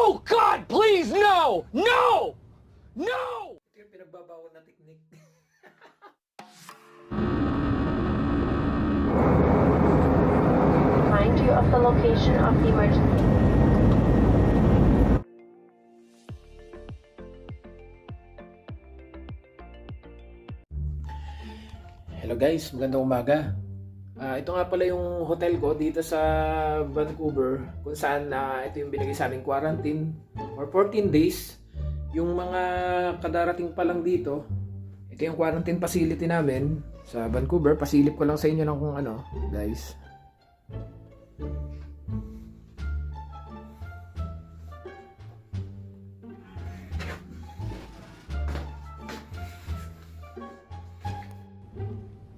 God, please, no! No! No! Ito yung pinagbabawal na technique. Remind you of the location of the emergency. Hello guys, magandang umaga. Ito nga pala yung hotel ko dito sa Vancouver kung saan ito yung binigay sa aming quarantine for 14 days. Yung mga kadarating pa lang dito, ito yung quarantine facility namin sa Vancouver. Pasilip ko lang sa inyo ng kung ano, guys.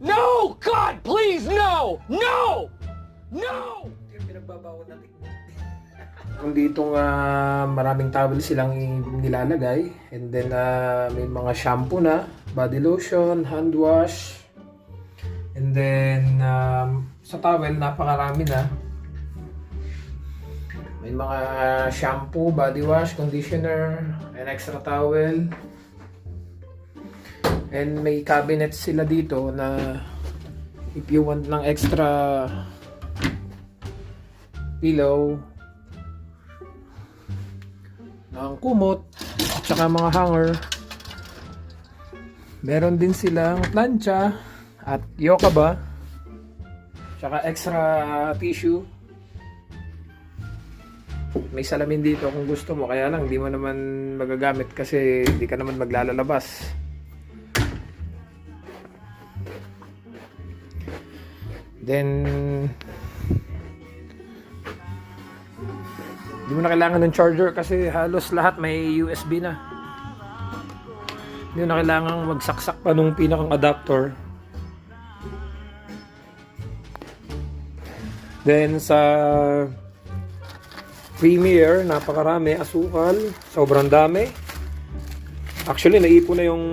No! God, please, no! No! No! Ito yung pinagbabawal na technique. Kung dito nga maraming towel silang nilalagay, and then may mga shampoo na, body lotion, hand wash, and then sa towel napakarami na. May mga shampoo, body wash, conditioner, and extra towel. And may cabinet sila dito na if you want ng extra pillow, ng kumot, at saka mga hanger. Meron din silang plancha at yoka ba, saka extra tissue. May salamin dito kung gusto mo, kaya lang hindi mo naman magagamit kasi hindi ka naman maglalabas. Then hindi mo na kailangan ng charger kasi halos lahat may USB na. Hindi mo na kailangan magsaksak pa nung pinakang adapter. Then sa Premier, napakarami, asukal, sobrang dami. Actually, naipon na yung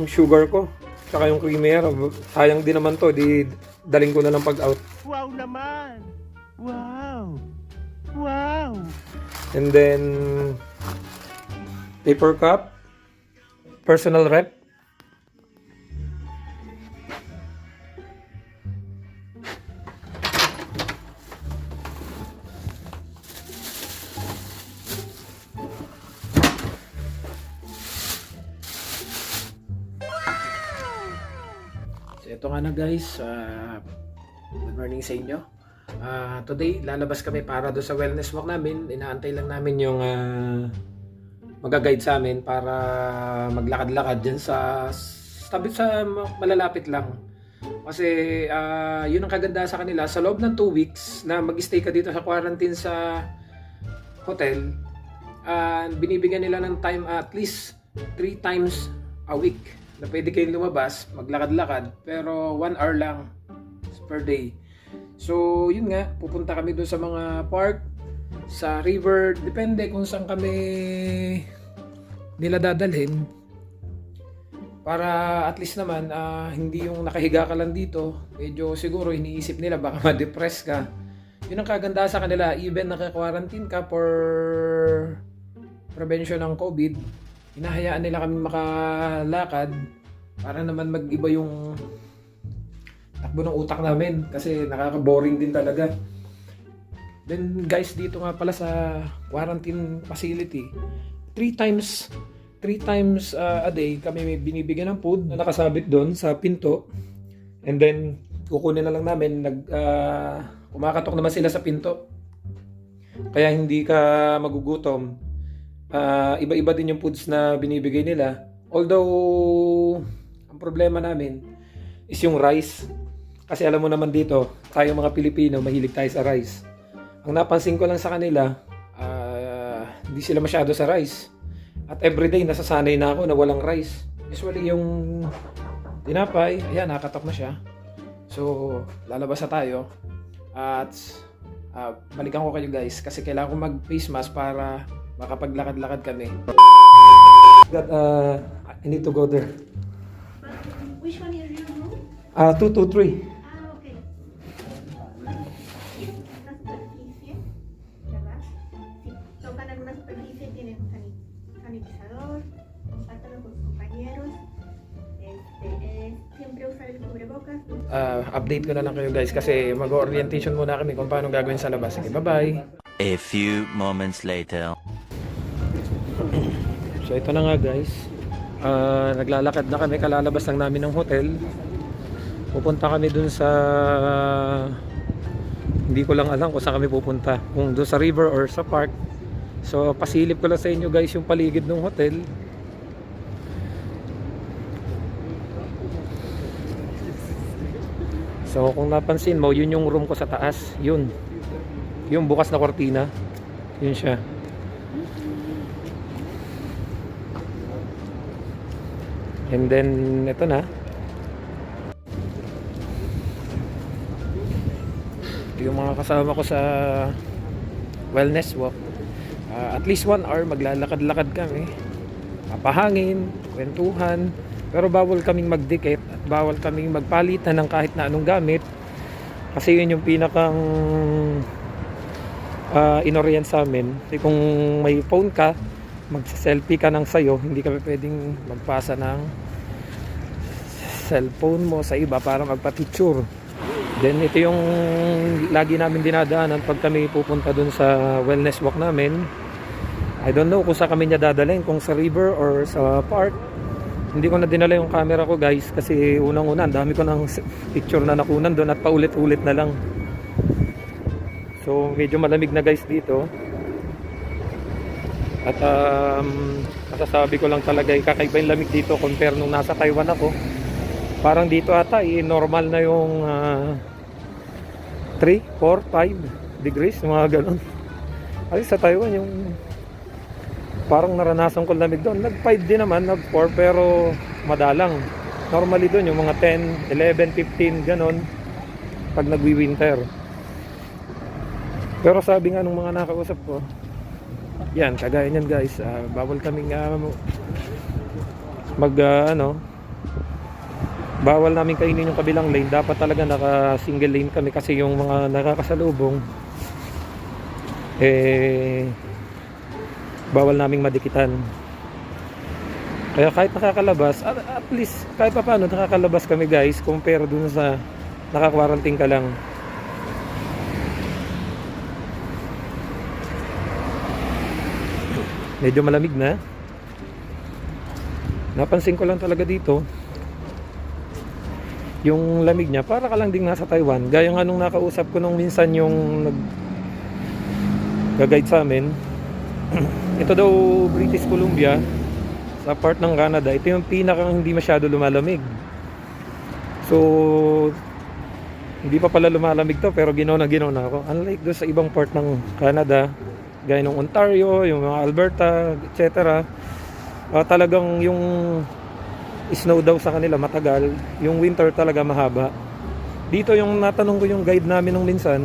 sugar ko. Saka yung Premier, sayang din naman to, di daling ko na lang pag-out. Wow naman! Wow! Wow! And then, paper cup, personal rep. Ito nga na guys, good morning sa inyo. Today, lalabas kami para do sa wellness walk namin. Inaantay lang namin yung mag-guide sa amin para maglakad-lakad dyan sa malalapit lang. Kasi yun ang kaganda sa kanila. Sa loob ng 2 weeks na mag-stay ka dito sa quarantine sa hotel, binibigyan nila ng time at least 3 times a week na pwede kayong lumabas, maglakad-lakad, pero 1 hour lang per day. So, yun nga, pupunta kami doon sa mga park, sa river, depende kung saan kami nila dadalhin. Para at least naman, hindi yung nakahiga ka lang dito, medyo siguro iniisip nila baka ma-depress ka. Yun ang kaganda sa kanila, even naka-quarantine ka for prevention ng COVID, hinahayaan nila kami makalakad para naman mag-iba yung takbo ng utak namin kasi nakaka-boring din talaga. Then guys, dito nga pala sa quarantine facility, 3 times a day kami may binibigyan ng food na nakasabit doon sa pinto, and then kukunin na lang namin, kumakatok naman sila sa pinto kaya hindi ka magugutom. Iba-iba din yung foods na binibigay nila. Although, ang problema namin is yung rice. Kasi alam mo naman dito, tayo mga Pilipino, mahilig tayo sa rice. Ang napansin ko lang sa kanila, hindi sila masyado sa rice. At everyday, nasasanay na ako na walang rice. Usually yung tinapay, ayan, nakatok na siya. So, lalabas na tayo. At balikan ko kayo guys kasi kailangan ko mag-face mask para makapaglakad-lakad kami. I need to go there. Which one is your room? 223. Okay. That's easier. Diba? So, parang Update ko na lang kayo guys kasi mag-orientation muna kami kung paano gagawin sa labas. Sige, bye-bye! A few moments later. So ito na nga guys, naglalakad na kami, kalalabas lang namin ng hotel. Pupunta kami dun sa, hindi ko lang alam kung saan kami pupunta, kung dun sa river or sa park. So pasilip ko lang sa inyo guys yung paligid ng hotel. So kung napansin mo, yun yung room ko sa taas, yun yung bukas na kortina, yun siya. And then ito na, yung mga kasama ko sa wellness walk. At least 1 hour maglalakad-lakad kami, papahangin, kwentuhan, pero bawal kaming magdikit at bawal kaming magpalitan ng kahit na anong gamit kasi yun yung pinakang inorient sa amin. Kasi kung may phone ka, magsa-selfie ka ng sayo, hindi ka pwedeng magpasa ng cellphone mo sa iba para magpa-picture. Then ito yung lagi namin dinadaanan pag kami pupunta dun sa wellness walk namin. I don't know kung saan kami niya dadalhin, kung sa river or sa park. Hindi ko na dinala yung camera ko guys kasi unang-una ang dami ko ng picture na nakunan doon at paulit-ulit na lang. So medyo malamig na guys dito. At masasabi ko lang talaga kakaiba yung lamig dito compare nung nasa Taiwan ako. Parang dito ata normal na yung 3, 4, 5 degrees, mga ganun. Ay sa Taiwan yung parang naranasan ko lamig doon. Nag 5 din naman, nag 4 pero madalang. Normally doon yung mga 10, 11, 15 ganun pag nagwi-winter. Pero sabi nga nung mga nakausap ko, yan, kagaya niyan guys, bawal kaming bawal namin kainin yung kabilang lane. Dapat talaga naka single lane kami kasi yung mga nakakasalubong bawal naming madikitan. Kaya kahit nakakalabas, at least kahit pa paano nakakalabas kami guys compare dun sa naka-quarantine ka lang. Medyo malamig na. Napansin ko lang talaga dito yung lamig niya, para ka lang ding nasa Taiwan. Gaya nga nung nakausap ko nung minsan yung nag-guide sa amin. Ito daw British Columbia sa part ng Canada, ito yung pinakang hindi masyado lumalamig. So hindi pa pala lumalamig to pero ginaw na ako. Unlike doon sa ibang part ng Canada, gaya ng Ontario, yung mga Alberta, etc. Talagang yung snow daw sa kanila matagal, yung winter talaga mahaba. Dito yung natanong ko yung guide namin nung minsan,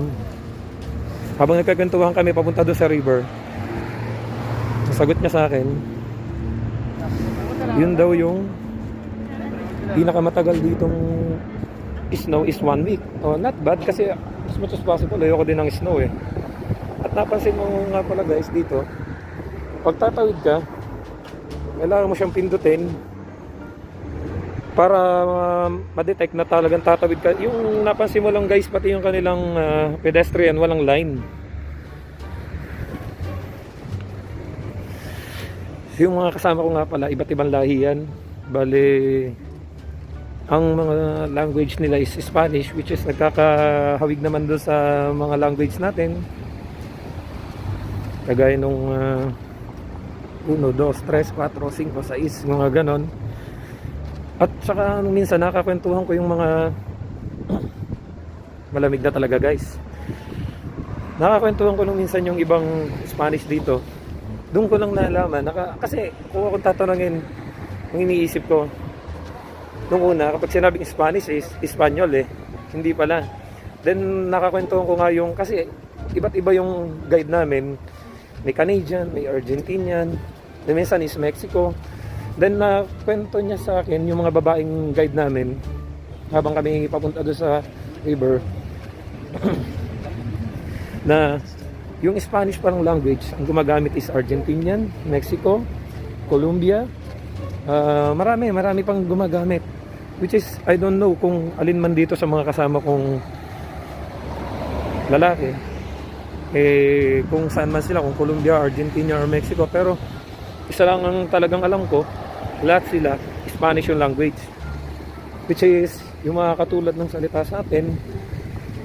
habang nagkakwentuhan kami papunta doon sa river, sagot niya sa akin, yun daw yung pinakamatagal ditong snow is 1 week. Not bad kasi as much as possible ayoko din ng snow eh. At napansin mo nga pala guys dito, pag tatawid ka, kailangan mo siyang pindutin para ma-detect na talagang tatawid ka. Yung napansin mo lang guys, pati yung kanilang pedestrian, walang line. Yung mga kasama ko nga pala, iba't ibang lahi yan. Bale, ang mga language nila is Spanish, which is nagkakahawig naman doon sa mga language natin. Kagaya nung 1, 2, 3, 4, 5, 6, mga ganon. At saka nung minsan nakakwentuhan ko yung mga malamig na talaga guys. Nakakwentuhan ko nung minsan yung ibang Spanish dito. Doon ko lang nalaman, kasi kung akong tatanungin, ang iniisip ko, nung una, kapag sinabing Spanish is Espanyol eh, hindi pala. Then nakakwentuhan ko nga yung, kasi iba't iba yung guide namin, may Canadian, may Argentinian, then minsan is Mexico. Then kwento niya sa akin yung mga babaeng guide namin habang kami papunta doon sa river na yung Spanish parang language ang gumagamit is Argentinian, Mexico, Colombia, marami pang gumagamit. which is I don't know kung alin man dito sa mga kasama kong lalaki kung saan man sila, kung Colombia, Argentina or Mexico, pero isa lang ang talagang alam ko, lahat sila Spanish yung language, which is yung mga katulad ng salita sa atin,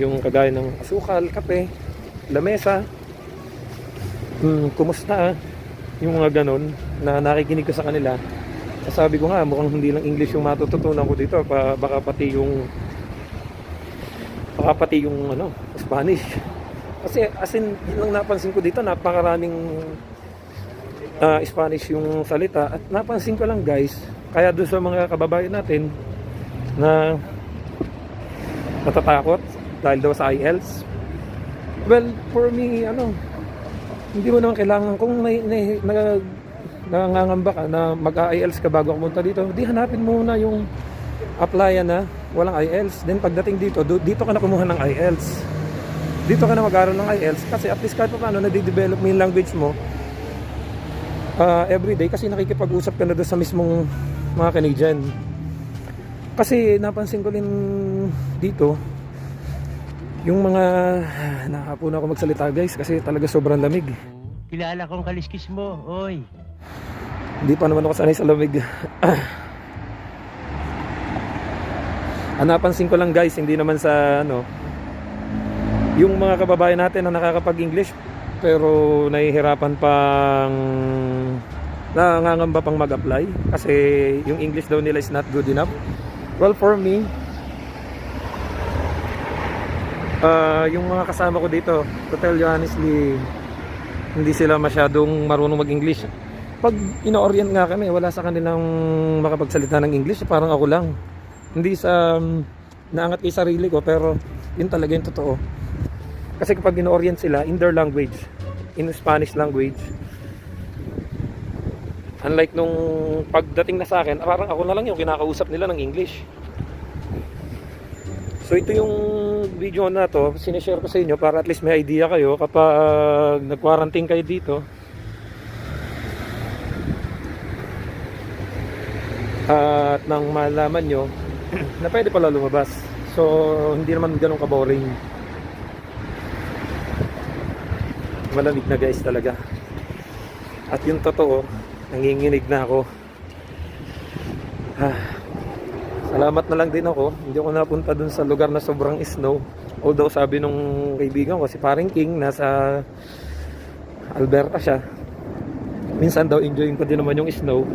yung kagaya ng asukal, kape, lamesa, kumusta, yung mga ganon na nakikinig ko sa kanila. Sabi ko nga, mukhang hindi lang English yung matututunan ko dito, baka pati yung Spanish. Kasi as in, yung napansin ko dito, napakaraming Spanish yung salita. At napansin ko lang guys, kaya doon sa mga kababayan natin na natatakot dahil daw sa IELTS. Well, for me, hindi mo naman kailangan, kung nangangamba ka na mag-IELTS ka bago pumunta dito, di hanapin muna yung applyan na walang IELTS. Then pagdating dito ka na kumuha ng IELTS. Dito ka na mag-aaral ng IELTS kasi at least kahit paano nade-develop mo yung language mo everyday, kasi nakikipag-usap ka na doon sa mismong mga Canadian. Kasi napansin ko rin dito yung mga nakapuna ako magsalita guys kasi talaga sobrang lamig. Kilala kong kaliskis mo, oy. Hindi pa naman ako sanay sa lamig. Napansin ko lang guys, hindi naman sa yung mga kababayan natin na nakakapag-English pero nahihirapan pang nangangamba pang mag-apply kasi yung English daw nila is not good enough. Well, for me, yung mga kasama ko dito, to tell you honestly, hindi sila masyadong marunong mag-English. Pag ino-orient nga kami, wala sa kanilang makapagsalita ng English, parang ako lang. Hindi sa naangat kay sarili ko, pero yun talaga yung totoo. Kasi kapag ino-orient sila in their language, in Spanish language, unlike nung pagdating na sa akin, parang ako na lang yung kinakausap nila ng English. So ito yung video na to, sinishare ko sa inyo para at least may idea kayo kapag nag-quarantine kayo dito. At nang malaman nyo na pwede pala lumabas. So hindi naman ganun ka-boring. Malamig na guys talaga. At yung totoo, nanginginig na ako. Salamat na lang din ako, hindi ako napunta dun sa lugar na sobrang snow. Although sabi nung kaibigan ko, si Paring King, nasa Alberta siya, minsan daw enjoying ko din naman yung snow.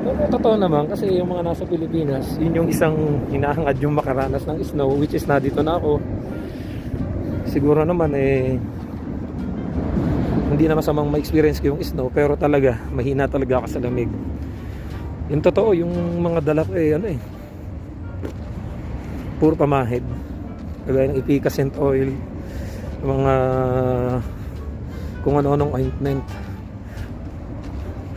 Pero totoo naman kasi yung mga nasa Pilipinas, yun yung isang hinahangad yung makaranas ng snow, which is na dito na ako. Siguro naman hindi na masamang ma-experience ko yung snow, pero talaga mahina talaga ako sa lamig. Yung totoo, yung mga dala ko puro pamahid, kagaya ng efficacent oil, mga kung ano-anong ointment.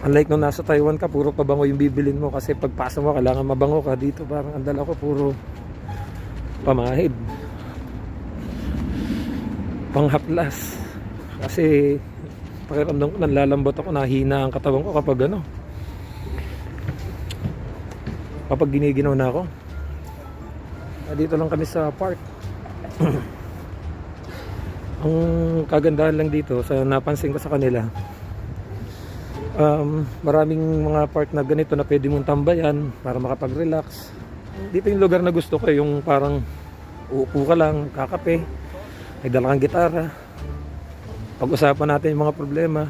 Unlike nung nasa Taiwan ka, puro pabango yung bibilin mo kasi pagpasa mo kailangan mabango ka. Dito parang ang dala ko puro pamahid, panghaplas, kasi pakiramdam ko nanlalambot ako, nahina ang katawan ko kapag giniginaw na ako. Dito lang kami sa park. Ang kagandahan lang dito sa napansin ko sa kanila, maraming mga park na ganito na pwede mong tambayan para makapag-relax. Dito yung lugar na gusto ko, yung parang uupo ka lang, kakape, may dala kang gitara, pag-usapan natin yung mga problema,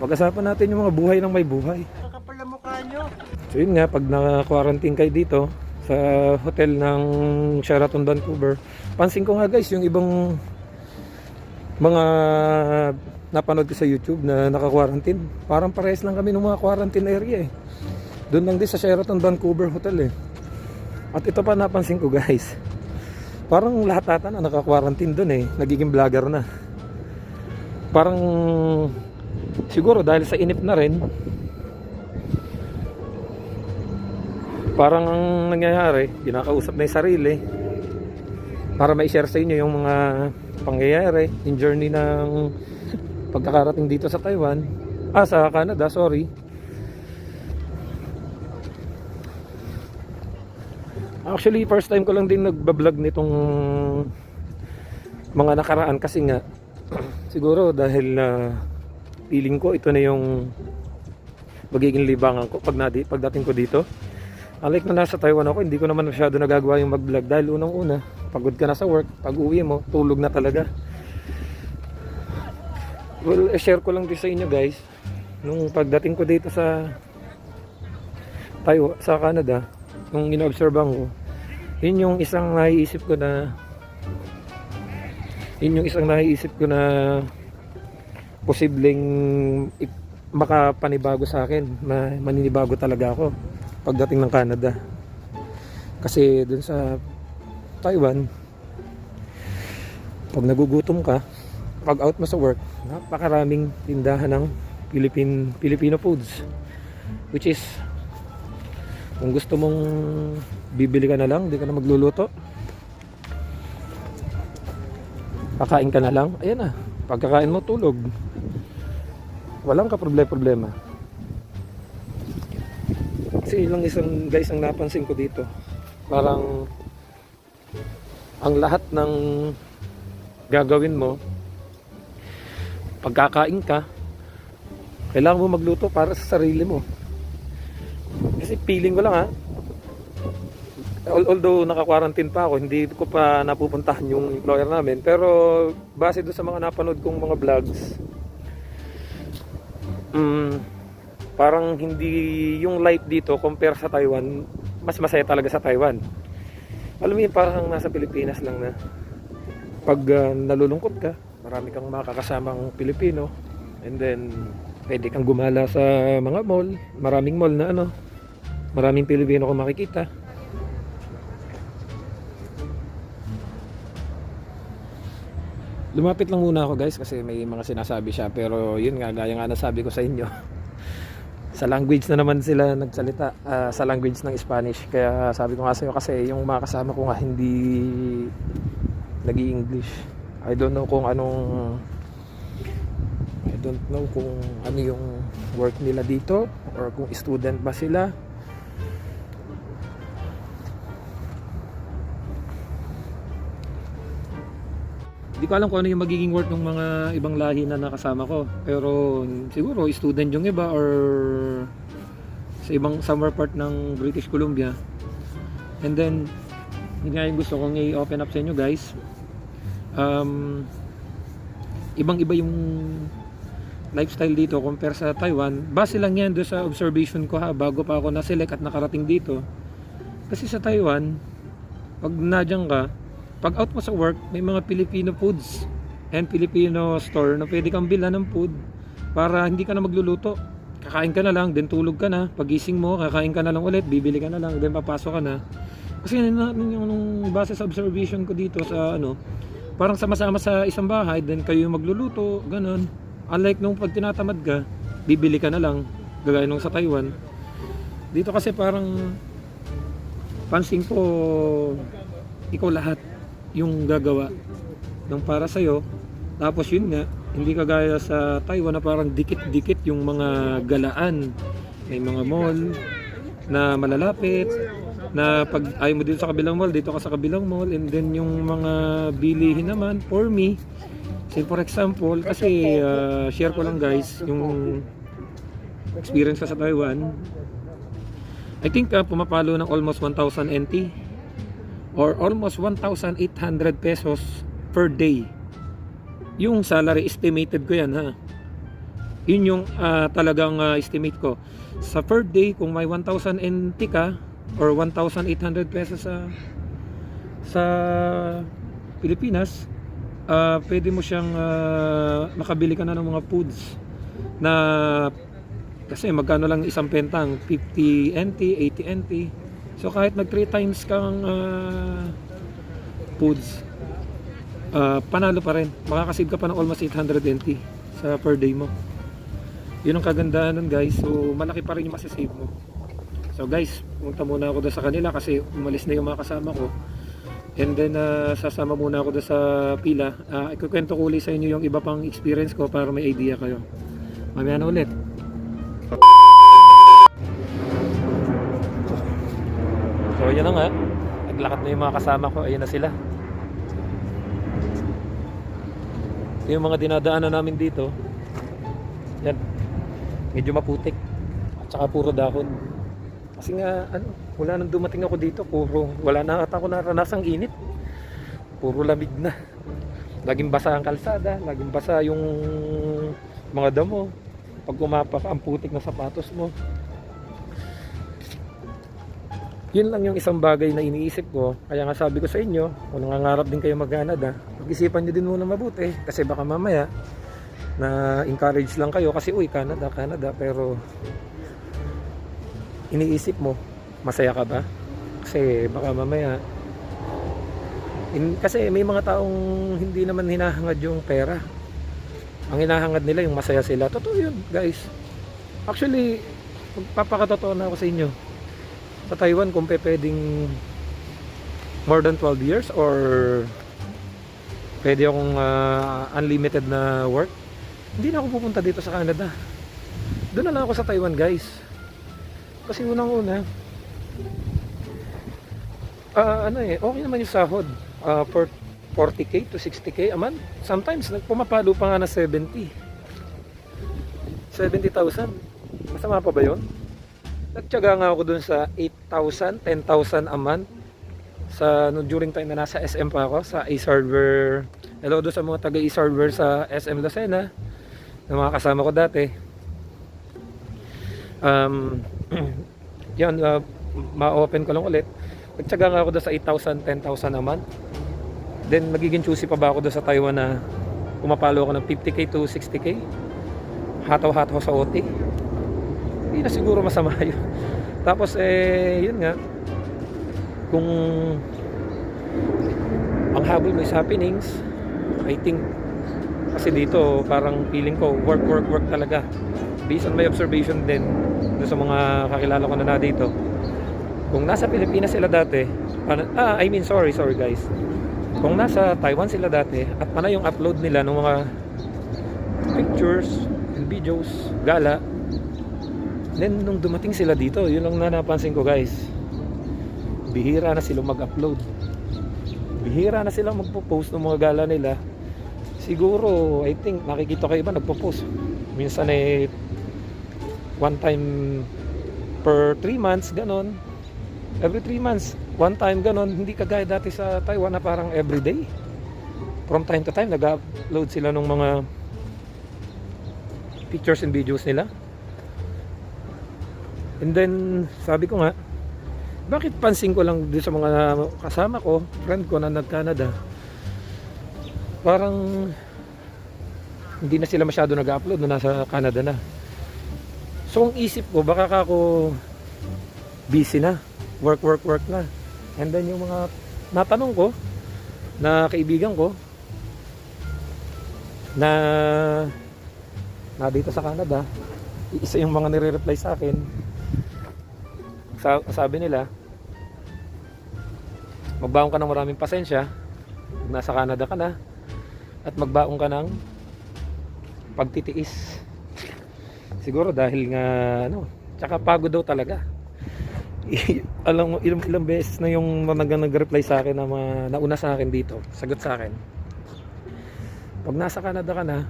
pag-usapan natin yung mga buhay ng may buhay. Kakapal na mukha nyo. So yun nga, pag na-quarantine kayo dito sa hotel ng Sheraton Vancouver, pansin ko nga guys, yung ibang mga napanood ko sa YouTube na naka-quarantine, parang parehas lang kami ng mga quarantine area doon lang din sa Sheraton Vancouver Hotel At ito pa napansin ko guys, parang lahat ata na naka-quarantine doon nagiging vlogger na. Parang siguro dahil sa inip na rin, parang ang nangyayari, kinakausap na yung sarili para ma-share sa inyo yung mga pangyayari, yung journey ng pagkakarating dito sa Taiwan, sa Canada, sorry. Actually, first time ko lang din nagbablog nitong mga nakaraan kasi nga siguro dahil feeling ko ito na yung magiging libangan ko pagdating ko dito. Unlike na nasa Taiwan ako, hindi ko naman masyado nagagawa yung mag-vlog dahil unang-una, pagod ka na sa work, pag uwi mo, tulog na talaga. Well, share ko lang din sa inyo guys, nung pagdating ko dito sa Taiwan, sa Canada, nung ina-observean ko, yun yung isang naiisip ko na posibleng makapanibago sa akin, maninibago talaga ako pagdating ng Canada. Kasi dun sa Taiwan, pag nagugutom ka, pag out mo sa work, napakaraming tindahan ng Filipino foods, which is kung gusto mong bibili ka na lang, hindi ka na magluluto, kakain ka na lang, ayan na, pagkakain mo tulog, walang problema. Kasi lang isang guys ang napansin ko dito, parang ang lahat ng gagawin mo pagkakain ka, kailangan mo magluto para sa sarili mo. Kasi feeling ko lang although naka-quarantine pa ako, hindi ko pa napupuntahan yung employer namin, pero base doon sa mga napanood kong mga vlogs, parang hindi yung life dito compare sa Taiwan, mas masaya talaga sa Taiwan. Alam mo yun, parang nasa Pilipinas lang na pag nalulungkot ka, marami kang makakasamang Pilipino, and then pwede kang gumala sa mga mall, maraming mall na maraming Pilipino kung makikita. Lumapit lang muna ako guys kasi may mga sinasabi siya, pero yun nga, gaya nga nasabi ko sa inyo, sa language na naman sila nagsalita, sa language ng Spanish. Kaya sabi ko nga sa'yo, kasi yung mga kasama ko nga hindi nag-i-English. I don't know kung ano yung work nila dito, or kung student ba sila. Hindi ko alam kung ano yung magiging work ng mga ibang lahi na nakasama ko, pero siguro student yung iba, or sa ibang somewhere part ng British Columbia. And then yun nga yung gusto kong i-open up sa inyo guys. Ibang iba yung lifestyle dito compare sa Taiwan. Base lang yan doon sa observation ko bago pa ako na-select at nakarating dito. Kasi sa Taiwan, pag nadyan ka, pag out mo sa work, may mga Filipino foods and Filipino store na pwede kang bilhan ng food para hindi ka na magluluto. Kakain ka na lang, then tulog ka na. Pagising mo, kakain ka na lang ulit, bibili ka na lang, then papasok ka na. Kasi nung base sa observation ko dito sa parang sama-sama sa isang bahay, then kayo yung magluluto, ganun. Unlike nung pag tinatamad ka, bibili ka na lang, gagaya nung sa Taiwan. Dito kasi parang pansin ko, ikaw lahat yung gagawa ng para sa'yo. Tapos yun nga, hindi kagaya sa Taiwan na parang dikit-dikit yung mga galaan. May mga mall na malalapit, na pag ayaw mo dito sa kabilang mall, dito ka sa kabilang mall. And then yung mga bilihin naman, for me, say for example, kasi share ko lang guys yung experience ko sa Taiwan. I think pumapalo ng almost 1,000 NT or almost 1,800 pesos per day. Yung salary, estimated ko yan yun yung talagang estimate ko. Sa per day, kung may 1,000 NT ka or 1,800 pesos sa Pilipinas, pwede mo siyang makabili ka na ng mga foods na, kasi magkano lang isang pentang, 50 NT, 80 NT. So kahit nag 3 times kang foods, panalo pa rin, makakasave ka pa ng almost 800 NT sa per day mo. Yun ang kagandahan nun guys. So malaki pa rin yung masasave mo. So guys, punta muna ako doon sa kanila kasi umalis na yung mga kasama ko. And then sasama muna ako doon sa pila. Ikukwento ko ulit sa inyo yung iba pang experience ko para may idea kayo. Mamaya na ulit. So yan na nga. Naglakad na yung mga kasama ko. Ayun na sila. Ito yung mga dinadaanan namin dito. Yan. Medyo maputik. At saka puro dahon. Kasi nga, wala nang dumating ako dito. Wala na ata ako naranasang init. Puro lamig na. Laging basa ang kalsada. Laging basa yung mga damo. Pag kumapak, ang putik na sapatos mo. Yun lang yung isang bagay na iniisip ko. Kaya nga sabi ko sa inyo, kung nangangarap din kayo mag-Canada, pag-isipan nyo din muna mabuti. Kasi baka mamaya, na encourage lang kayo. Kasi uy, Canada. Pero iniisip mo, masaya ka ba? Kasi baka mamaya, kasi may mga taong hindi naman hinahangad yung pera. Ang hinahangad nila yung masaya sila. Totoo yun, guys. Actually, magpapakatotoo na ako sa inyo. Sa Taiwan, kung pwedeng more than 12 years or pwede akong unlimited na work, hindi na ako pupunta dito sa Canada. Doon na lang ako sa Taiwan, guys. Kasi unang-una, okay naman yung sahod. For 40k to 60k a month. Sometimes pumapalo pa nga na 70,000. Masama pa ba yun? Nagtiyaga nga ako dun sa 8,000, 10,000 a month during time na nasa SM pa ako sa A-Server. Hello doon sa mga taga A-Server sa SM Lucena na mga kasama ko dati. Yan, ma-open ko lang ulit. Nagtiyaga nga ako doon sa 8,000, 10,000 a month. Then magiging choosy pa ba ako doon sa Taiwan na pumapalo ako ng 50k to 60k? Hataw-hataw sa OT? Hindi na siguro masama yun. Tapos yun nga, kung ang habol mo is happenings, I think kasi dito parang feeling ko work talaga. Based on my observation din doon sa mga kakilala ko na dito. Kung nasa Pilipinas sila dati, sorry guys. Kung nasa Taiwan sila dati at panay yung upload nila ng mga pictures and videos, gala, then nung dumating sila dito, yun lang na napansin ko, guys. Bihira na silang mag-upload. Bihira na silang magpo-post ng mga gala nila. Siguro, I think, nakikita ko iba nagpo-post. Minsan one time per 3 months, ganon. Every 3 months, one time ganon. Hindi kagaya dati sa Taiwan na parang everyday. From time to time, nag-upload sila ng mga pictures and videos nila. And then, sabi ko nga, bakit pansin ko lang dito sa mga kasama ko, friend ko na nag-Canada, parang hindi na sila masyado nag-upload na nasa Canada na. So, ang isip ko, baka ako busy na. Work na. And then, yung mga natanong ko, na kaibigan ko, na dito sa Canada, isa yung mga nire-reply sa akin, sabi nila, magbaon ka ng maraming pasensya pag nasa Canada ka na, at magbaon ka ng pagtitiis. Siguro dahil nga tsaka pagod daw talaga. Alam mo, ilang beses na yung nag-reply sa akin na nauna sa akin dito, sagot sa akin, pag nasa Canada ka na,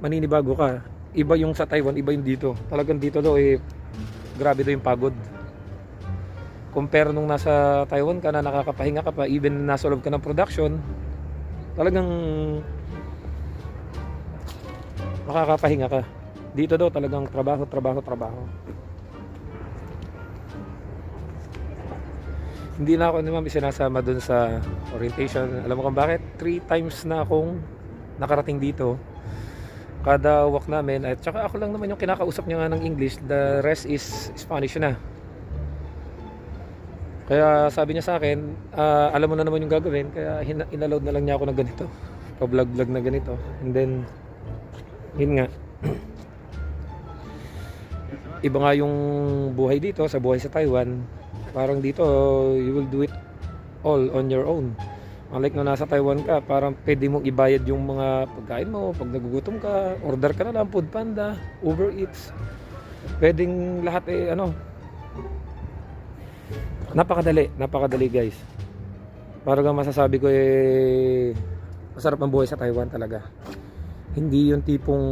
maninibago ka. Iba yung sa Taiwan, iba yung dito. Talagang dito daw grabe daw yung pagod. Compare nung nasa Taiwan ka na nakakapahinga ka pa, even nasa loob ka ng production, talagang makakapahinga ka. Dito daw talagang trabaho. Hindi na ako naman sinasama dun sa orientation. Alam mo kung bakit? 3 times na akong nakarating dito. Kada walk namin, at saka ako lang naman yung kinakausap niya nga ng English, the rest is Spanish na. Kaya sabi niya sa akin, alam mo na naman yung gagawin, kaya inaload na lang niya ako ng ganito, pa-vlog na ganito. And then yun nga, iba nga yung buhay dito sa buhay sa Taiwan. Parang dito you will do it all on your own. Unlike na nasa Taiwan ka, parang pwede mong ibayad yung mga pagkain mo. Pag nagugutom ka, order ka na lang, Foodpanda, Uber Eats. Pwedeng lahat Napakadali guys. Parang masasabi ko masarap ang buhay sa Taiwan talaga. Hindi yung tipong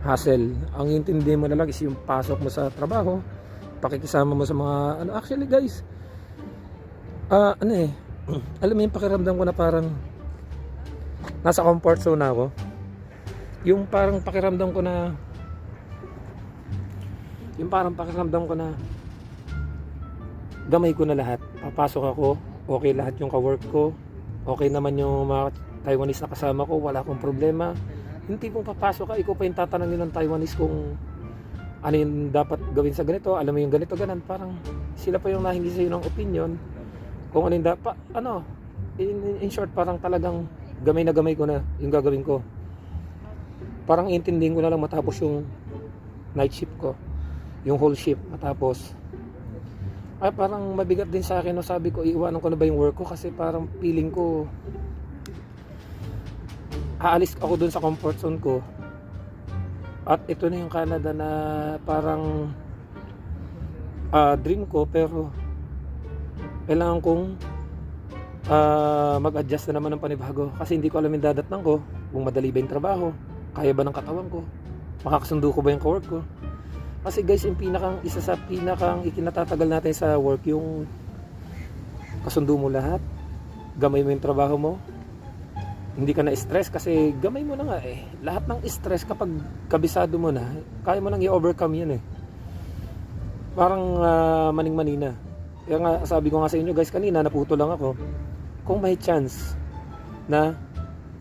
hassle. Ang intindi mo na lang is yung pasok mo sa trabaho, pakikisama mo sa mga actually guys. Alam mo yung pakiramdam ko na parang nasa comfort zone ako. Yung parang pakiramdam ko na gamay ko na lahat. Papasok ako, okay lahat yung ka-work ko, okay naman yung mga Taiwanese na kasama ko, wala akong problema. Yung tipong papasok ka, ikaw pa yung tatanungin ng Taiwanese kung ano yung dapat gawin sa ganito, alam mo yung ganito, ganan. Parang sila pa yung nahingi sa'yo ng opinion kung ano yung dapat, in short, parang talagang gamay na gamay ko na yung gagawin ko. Parang intindihin ko na lang matapos yung night shift ko, yung whole shift matapos. Ay parang mabigat din sa akin, no? Sabi ko iiwanan ko na ba yung work ko kasi parang feeling ko aalis ako dun sa comfort zone ko. At ito na yung Canada na parang dream ko, pero kailangan kong mag-adjust na naman ng panibago kasi hindi ko alam yung dadatnan ko, kung madali ba yung trabaho, kaya ba ng katawan ko, makakasundo ko ba yung ka-work ko. Kasi guys, yung isa sa pinakang ikinatatagal natin sa work, yung kasundo mo lahat, gamay mo yung trabaho mo, hindi ka na stress kasi gamay mo na nga eh. Lahat ng stress kapag kabisado mo na, kaya mo nang i-overcome yun eh. Parang maning-manina. Kaya nga sabi ko nga sa inyo guys kanina, naputo lang ako. Kung may chance na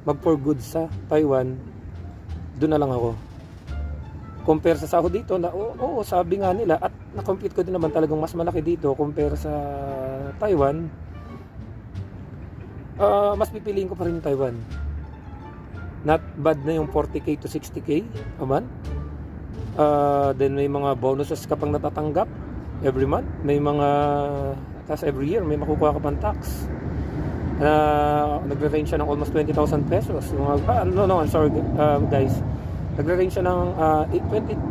mag-for good sa Taiwan, doon na lang ako. Compare sa sahod dito na oo, sabi nga nila at na-compute ko din naman talagang mas malaki dito compare sa Taiwan. Mas pipiliin ko pa rin yung Taiwan. Not bad na yung 40k to 60k a month. Then may mga bonuses ka pang natatanggap every month. May mga tas every year may makukuha ka pang tax. Nagre-range siya ng almost 20,000 pesos. I'm sorry guys. Nagre-range siya ng 20,000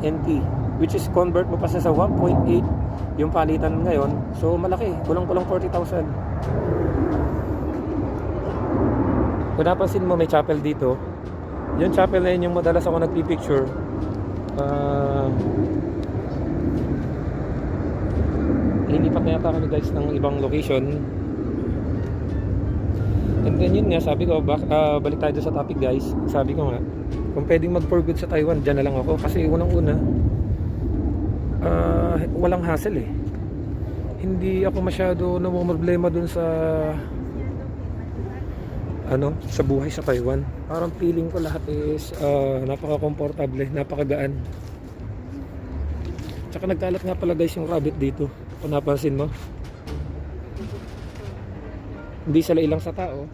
NT, which is convert mo pa siya sa 1.8 yung palitan ngayon. So malaki, kulang-kulang 40,000. Kung napansin mo may chapel dito, yung chapel na yun yung madalas ako nagpipicture. Lilipat na yata kami guys ng ibang location. And then yun nga, sabi ko, balik tayo sa topic guys. Sabi ko nga, kung pwedeng mag-for good sa Taiwan, dyan na lang ako. Kasi unang-una, walang hassle eh. Hindi ako masyado namumroblema dun sa sa buhay sa Taiwan. Parang feeling ko lahat is napaka-komportable, napakagaan. Tsaka nagkalat nga pala guys yung rabbit dito. Kung napansin mo, hindi sila ilang sa tao.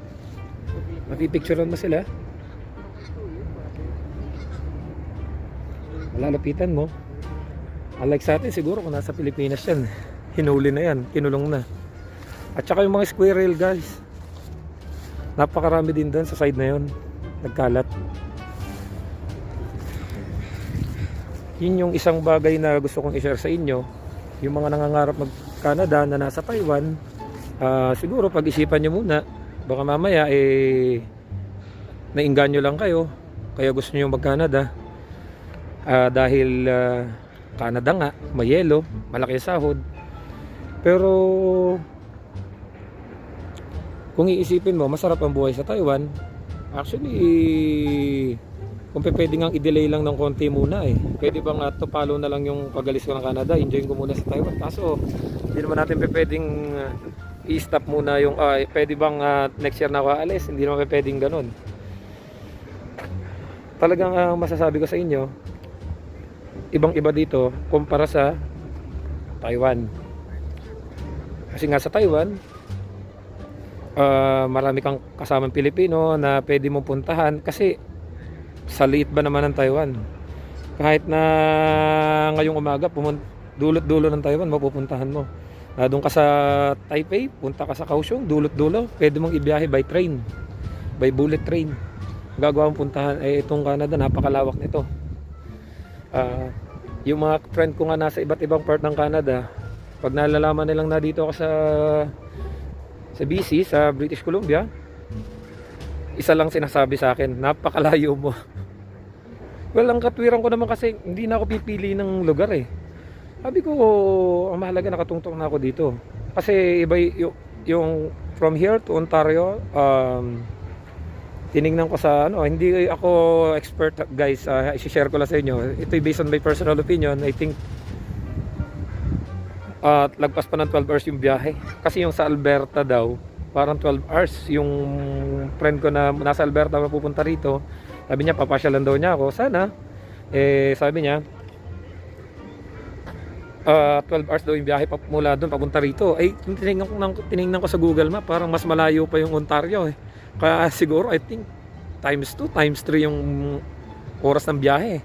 Mapipicturean mo sila, malalapitan mo. Unlike sa atin siguro kung nasa Pilipinas yan, hinuli na yan, kinulong na. At saka yung mga squirrel guys, napakarami din doon sa side na yon, nagkalat. Yun yung isang bagay na gusto kong i-share sa inyo. Yung mga nangangarap mag Canada na nasa Taiwan, siguro pag-isipan nyo muna. Baka mamaya nainganyo lang kayo, kaya gusto nyo mag Canada. Dahil Canada nga, may yelo, malaki sahod. Pero kung iisipin mo, masarap ang buhay sa Taiwan. Actually, kung pwede nga i-delay lang ng konti muna eh. Pwede bang tupalo na lang yung pagalis ko ng Canada, enjoy ko muna sa Taiwan. Kaso, hindi naman natin pwedeng i-stop muna yung pwede bang next year na ako aalis. Hindi naman pwedeng ganun. Talagang masasabi ko sa inyo, ibang iba dito kumpara sa Taiwan. Kasi nga sa Taiwan, marami kang kasamang Pilipino na pwede mong puntahan kasi sa liit ba naman ng Taiwan. Kahit na ngayong umaga dulot-dulo ng Taiwan mapupuntahan mo. Doon ka sa Taipei, punta ka sa Kaohsiung, dulot-dulo, pwede mong ibiyahe by train, by bullet train. Gagawa mong puntahan itong Canada, napakalawak nito. Yung mga friend ko nga nasa iba't ibang part ng Canada, Pag nalalaman nilang na dito ako sa BC, sa British Columbia, isa lang sinasabi sa akin, napakalayo mo. Well, ang katwiran ko naman kasi hindi na ako pipili ng lugar eh. Sabi ko, ang mahalaga nakatungtong na ako dito. Kasi iba yung from here to Ontario, tiningnan ko sa hindi ako expert guys, i-share ko lang sa inyo. Ito based on my personal opinion. I think lagpas pa ng 12 hours yung biyahe. Kasi yung sa Alberta daw, parang 12 hours. Yung friend ko na nasa Alberta mapupunta rito, sabi niya papasyalan daw niya ako. Sana, sabi niya 12 hours daw yung biyahe mula doon papunta rito. Ay, tinignan ko sa Google Map, parang mas malayo pa yung Ontario eh. Kaya siguro I think times 2, times 3 yung oras ng biyahe.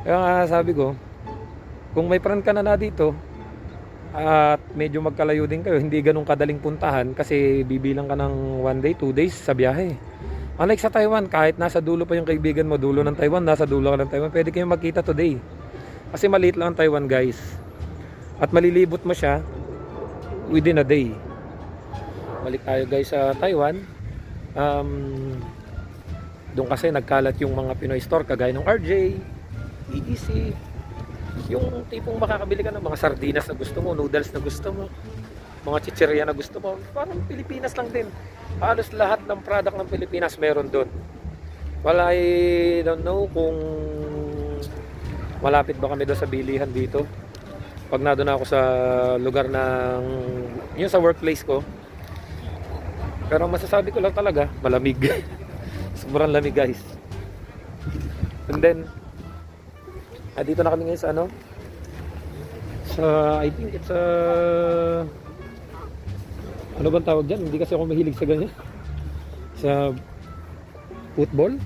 Kaya sabi ko, kung may friend ka na dito at medyo magkalayo din kayo, hindi ganun kadaling puntahan kasi bibilang ka ng 1 day, 2 days sa biyahe. Unlike sa Taiwan, kahit nasa dulo pa yung kaibigan mo, dulo ng Taiwan, nasa dulo ka ng Taiwan, pwede kayong magkita today. Kasi maliit lang ang Taiwan guys. At malilibot mo siya within a day. Balik tayo guys sa Taiwan. Doon kasi nagkalat yung mga Pinoy store kagaya ng RJ, EDC. Yung tipong makakabili ka ng mga sardinas na gusto mo, noodles na gusto mo, mga chichirya na gusto mo, parang Pilipinas lang din. Halos lahat ng product ng Pilipinas meron doon. Well, I don't know kung malapit ba kami doon sa bilihan dito. Pag nandun ako sa lugar ng yun sa workplace ko. Pero masasabi ko lang talaga, malamig. Sobrang lamig guys. And then dito na kami ngayon sa I think it's ano bang tawag dyan? Hindi kasi ako mahilig sa ganyan. Sa football.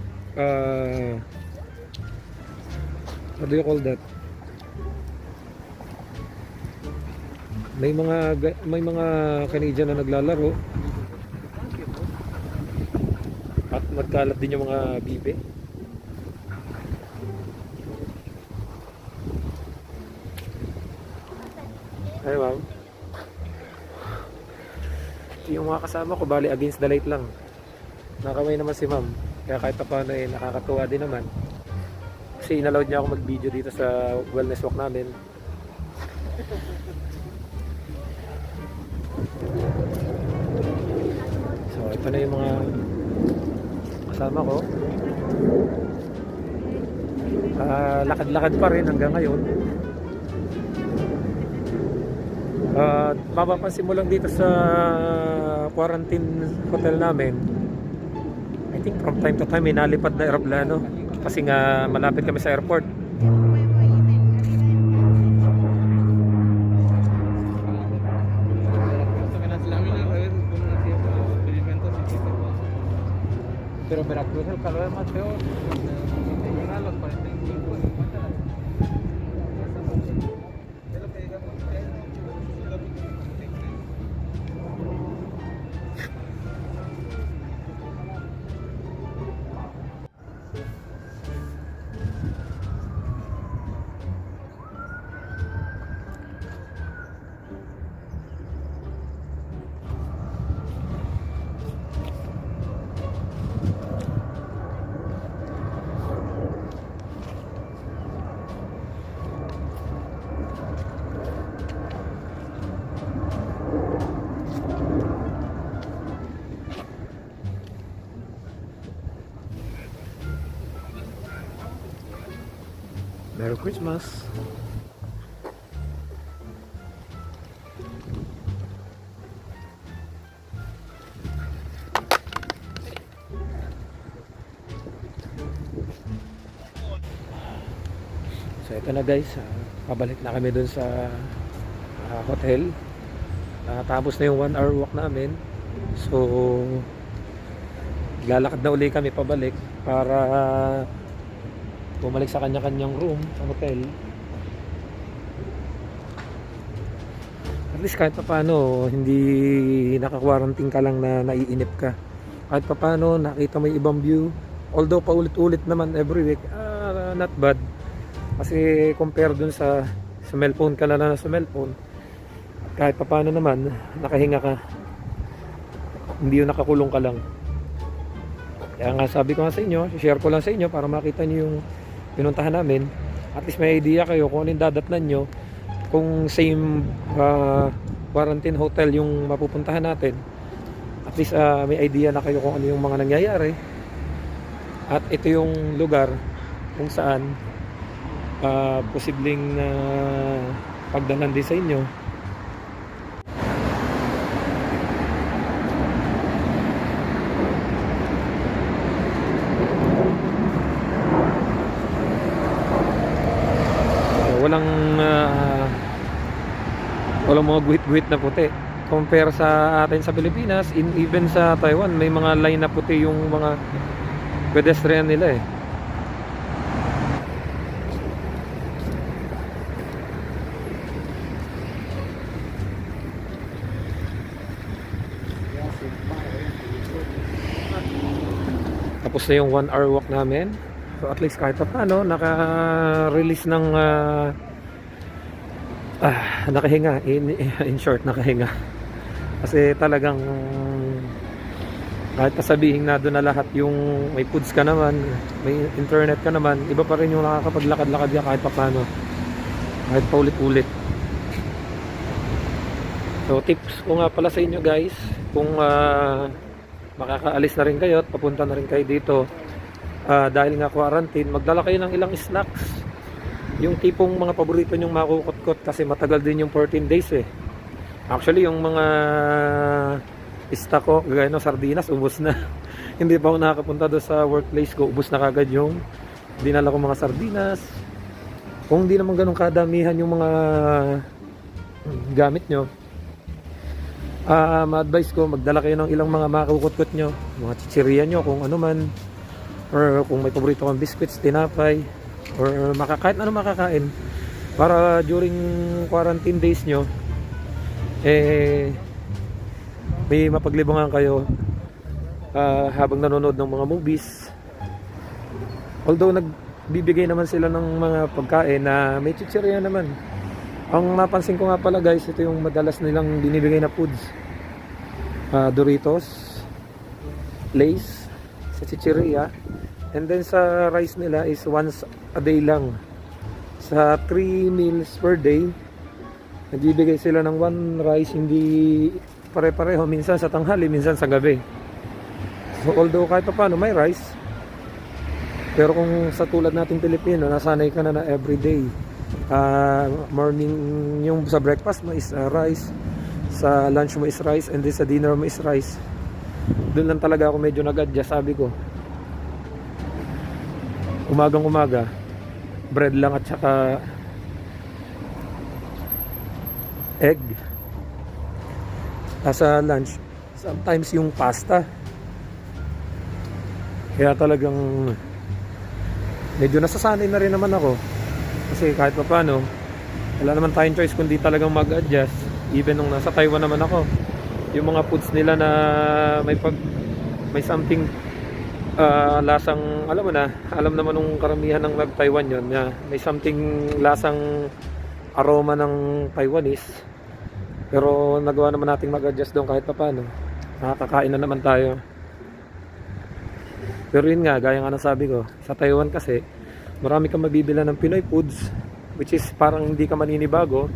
What do you call that? May mga Canadian na naglalaro. At nagkalat din yung mga bibe. Ay ma'am. Yung mga kasama ko bali against the light lang. Nakamay naman si ma'am. Kaya kahit pa paano nakakatuwa din naman. Kasi inallowed niya ako mag-video dito sa wellness walk namin. So ito na yung mga kasama ko. Lakad-lakad pa rin hanggang ngayon. Mapapansin mo lang dito sa quarantine hotel namin, I think from time to time may nalipad na aeroplano kasi nga malapit kami sa airport. Pero Veracruz el calor es más peor. Llega a los 45 y 50. Merry Christmas. So ito na guys, pabalik na kami dun sa hotel. Tapos na yung 1 hour walk namin. So lalakad na uli kami pabalik para bumalik sa kanya-kanyang room sa hotel. At least kahit pa paano hindi naka-quarantine ka lang na naiinip ka. Kahit pa paano nakita mo yung ibang view. Although paulit-ulit naman every week, not bad. Kasi compare dun sa cellphone ka na sa cellphone, kahit papaano naman nakahinga ka, hindi yung nakakulong ka lang. Kaya nga sabi ko nga sa inyo, share ko lang sa inyo para makita nyo yung pinuntahan namin. At least may idea kayo kung anong dadatnan nyo, kung same quarantine hotel yung mapupuntahan natin. At least may idea na kayo kung ano yung mga nangyayari. At ito yung lugar kung saan posibleng pagdalan din sa inyo. Walang mga guhit-guhit na puti compare sa atin sa Pilipinas. Even sa Taiwan may mga line na puti yung mga pedestrian nila eh. Tapos na yung 1 hour walk namin. So at least kahit pa paano naka-release ng nakahinga, in short nakahinga. Kasi talagang kahit sabihin na doon na lahat, yung may foods ka naman, may internet ka naman, iba pa rin yung nakakapaglakad-lakad ka kahit pa paano, kahit paulit-ulit. So tips ko nga pala sa inyo guys, kung makakaalis na rin kayo at papunta na rin kayo dito, dahil nga quarantine, magdala kayo ng ilang snacks. Yung tipong mga paborito nyong makukot-kot, kasi matagal din yung 14 days eh. Actually yung mga stock ko, gaya ng sardinas, ubos na. Hindi pa ako nakakapunta doon sa workplace ko, ubos na kagad yung dinala ko mga sardinas. Kung hindi naman ganun kadamihan yung mga gamit nyo, ma-advise ko magdala kayo ng ilang mga makukot-kot nyo, mga chichirya nyo kung ano man, or kung may paborito kang biscuits, tinapay, or kahit ano makakain, para during quarantine days nyo may mapaglibangan kayo habang nanonood ng mga movies. Although nagbibigay naman sila ng mga pagkain na may chichirya naman. Ang napansin ko nga pala guys, ito yung madalas nilang binibigay na foods, Doritos, Lay's sa chichirya. And then sa rice nila is once a day lang. Sa 3 meals per day, nagbibigay sila ng 1 rice, hindi pare-pareho, minsan sa tanghali, minsan sa gabi. So although kahit pa paano may rice, pero kung sa tulad nating Pilipino, nasanay ka na everyday, morning yung sa breakfast mo is rice, sa lunch mo is rice, and then sa dinner mo is rice. Doon lang talaga ako medyo nag-adjust. Sabi ko, umagang-umaga, bread lang at saka egg. Sa lunch, sometimes yung pasta. Kaya talagang medyo nasasanay na rin naman ako. Kasi kahit pa paano, wala naman tayong choice kundi talagang mag-adjust. Even nung nasa Taiwan naman ako, yung mga foods nila na may something lasang, alam naman nung karamihan ng nag-Taiwan yun, na may something lasang aroma ng Taiwanese. Pero nagawa naman nating mag-adjust doon kahit pa paano. Nakakakain na naman tayo. Pero yun nga, gaya nga ng sabi ko, sa Taiwan kasi marami kang mabibila ng Pinoy foods, which is parang hindi ka maninibago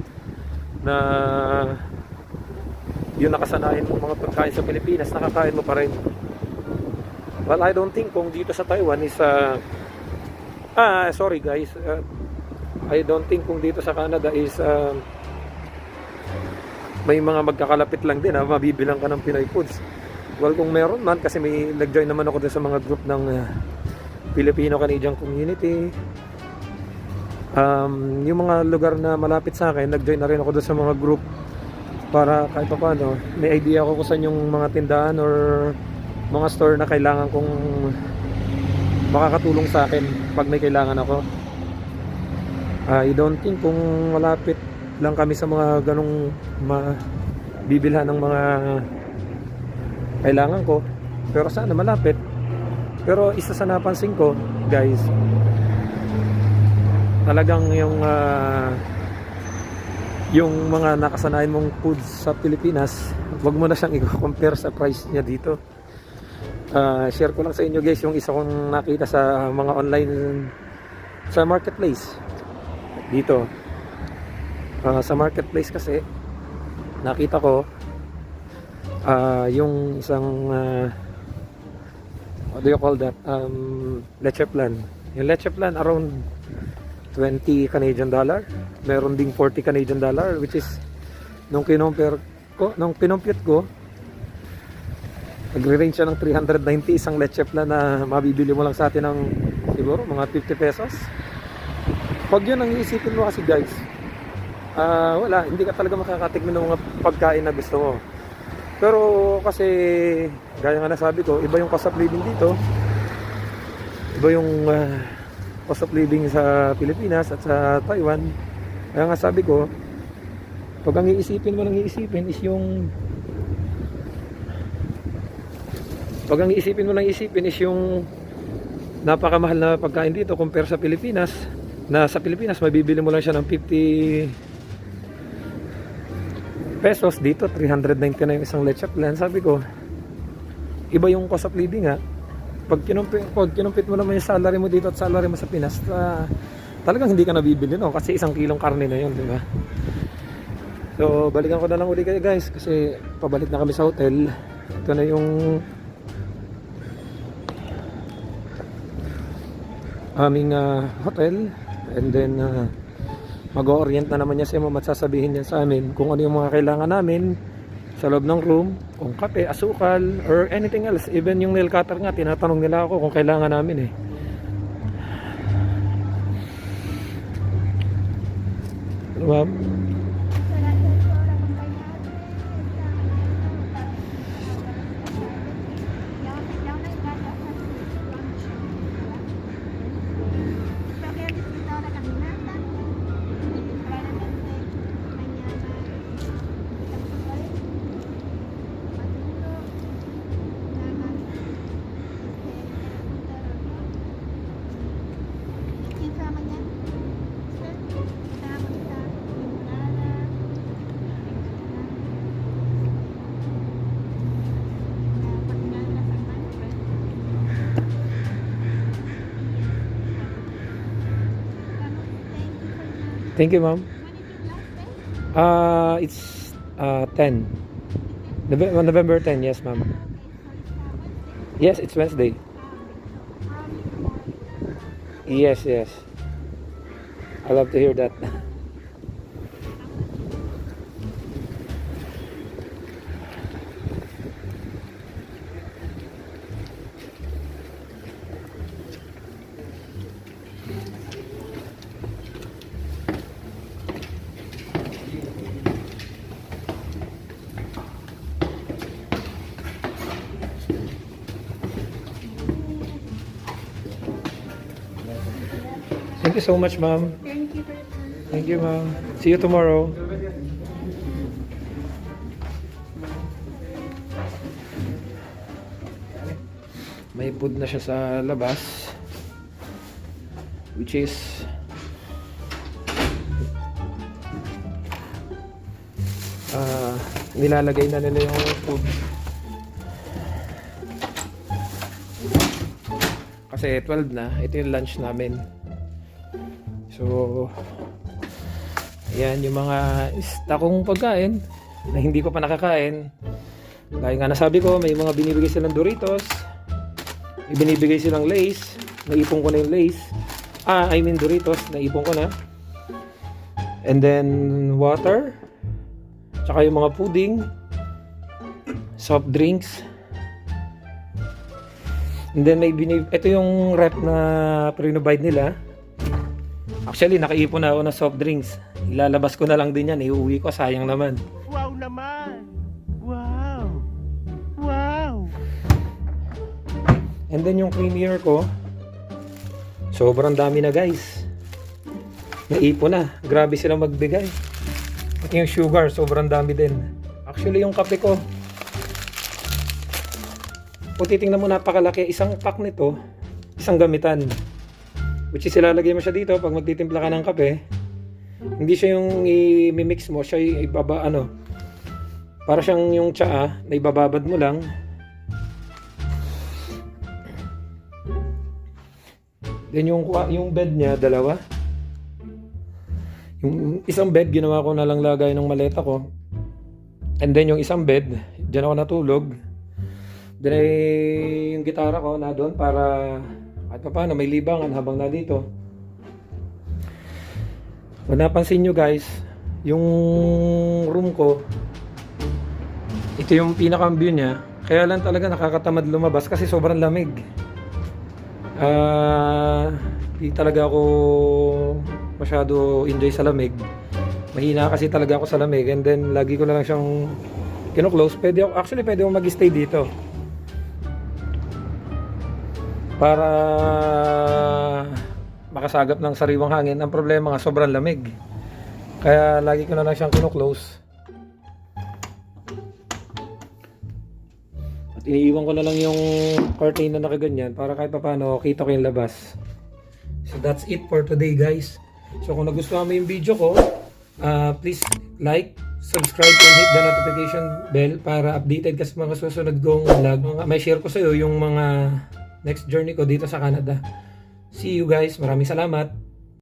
na yung nakasanayan mong mga pagkain sa Pilipinas, nakakain mo pa rin. Well, I don't think kung dito sa Taiwan is sorry guys, I don't think kung dito sa Canada is may mga magkakalapit lang din mabibilang ka ng Pinoy foods. Well, kung meron man, kasi may nag-join naman ako din sa mga group ng Filipino-Canadian community. Yung mga lugar na malapit sa akin, nag-join na rin ako doon sa mga group para kahit pa paano may idea ako kung saan yung mga tindahan or mga store na kailangan kong makakatulong sa akin pag may kailangan ako. I don't think kung malapit lang kami sa mga ganong bibilhan ng mga kailangan ko, pero sana malapit. Pero isa sa napansin ko guys, talagang yung yung mga nakasanayan mong foods sa Pilipinas, wag mo na siyang i-compare sa price niya dito. Share ko lang sa inyo guys yung isa kong nakita sa mga online sa marketplace dito. Sa marketplace kasi nakita ko yung isang what do you call that, leche plan. Yung leche plan around 20 Canadian dollar, meron ding 40 Canadian dollar, which is nung kinompare ko, nung pinompute ko, nagre-range siya ng 390 isang leche plan na mabibili mo lang sa atin ng siguro mga 50 pesos. Pag yun ang iisipin mo kasi guys, wala, hindi ka talaga makakatikmin ng mga pagkain na gusto mo. Pero kasi gaya nga nasabi ko, iba yung cost of living dito, iba yung cost of living sa Pilipinas at sa Taiwan. Kaya nga sabi ko, pag ang iisipin mo nang iisipin is yung napakamahal na pagkain dito compare sa Pilipinas, na sa Pilipinas mabibili mo lang siya ng 50 pesos, dito 390 na yung isang leche plan. Sabi ko, iba yung cost of living ha. Pag kinumpit mo naman yung salary mo dito at salary mo sa Pinas, talagang hindi ka nabibili no, kasi 1 kilong karne na yun, di ba? So balikan ko na lang uli kayo guys, kasi pabalik na kami sa hotel. Ito na yung aming hotel, and then mag-orient na naman niya sa at sasabihin niya sa amin kung ano yung mga kailangan namin sa loob ng room, kung kape, asukal, or anything else. Even yung nail cutter nga, tinatanong nila ako kung kailangan namin eh. Ano ma'am? Thank you, ma'am. It's 10. November 10, yes, ma'am. Yes, it's Wednesday. Yes, yes. I love to hear that. Thank you so much, ma'am. Thank you very much. Thank you, ma'am. See you tomorrow. May food na siya sa labas, which is nilalagay na nila yung food kasi 12 na. Ito yung lunch namin. So ayan yung mga stock kong pagkain na hindi ko pa nakakain. Gaya nga nasabi ko, may mga binibigay silang Doritos, may binibigay silang Lays. Naipon ko na yung Lays, I mean Doritos, naipon ko na. And then water, tsaka yung mga pudding, soft drinks. And then may ito yung rep na pre-provide nila. Actually, nakaipon na ako ng soft drinks. Ilalabas ko na lang din yan. Iuwi ko, sayang naman. Wow naman! Wow! Wow! And then yung creamier ko, sobrang dami na guys. Naipon na. Grabe silang magbigay. At yung sugar, sobrang dami din. Actually, yung kape ko, kung titingnan mo, napakalaki. Isang pack nito, isang gamitan. Which is ilalagay mo siya dito pag magtitimpla ka ng kape. Hindi siya yung i-mix mo, siya yung ibaba ano. Para siyang yung tsaa na ibababad mo lang. Then yung bed niya, dalawa. Yung isang bed, ginawa ko na lang lagay ng maleta ko. And then yung isang bed, dyan ako natulog. Then yung gitara ko na doon para at paano may libangan habang nandito. Kung napansin nyo guys, yung room ko, ito yung pinaka view niya. Kaya lang talaga nakakatamad lumabas kasi sobrang lamig. Di talaga ako masyado enjoy sa lamig. Mahina kasi talaga ako sa lamig, and then lagi ko na lang siyang kino-close. Pwede ako mag-stay dito para makasagap ng sariwang hangin. Ang problema nga sobrang lamig, kaya lagi ko na lang siyang kino-close. At iniiwan ko na lang yung curtain na nakaganyan para kahit paano kita ko yung labas. So that's it for today guys. So kung nagustuhan mo yung video ko, please like, subscribe, and hit the notification bell para updated ka sa mga susunod kong vlog. May share ko sa iyo yung mga next journey ko dito sa Canada. See you guys. Maraming salamat.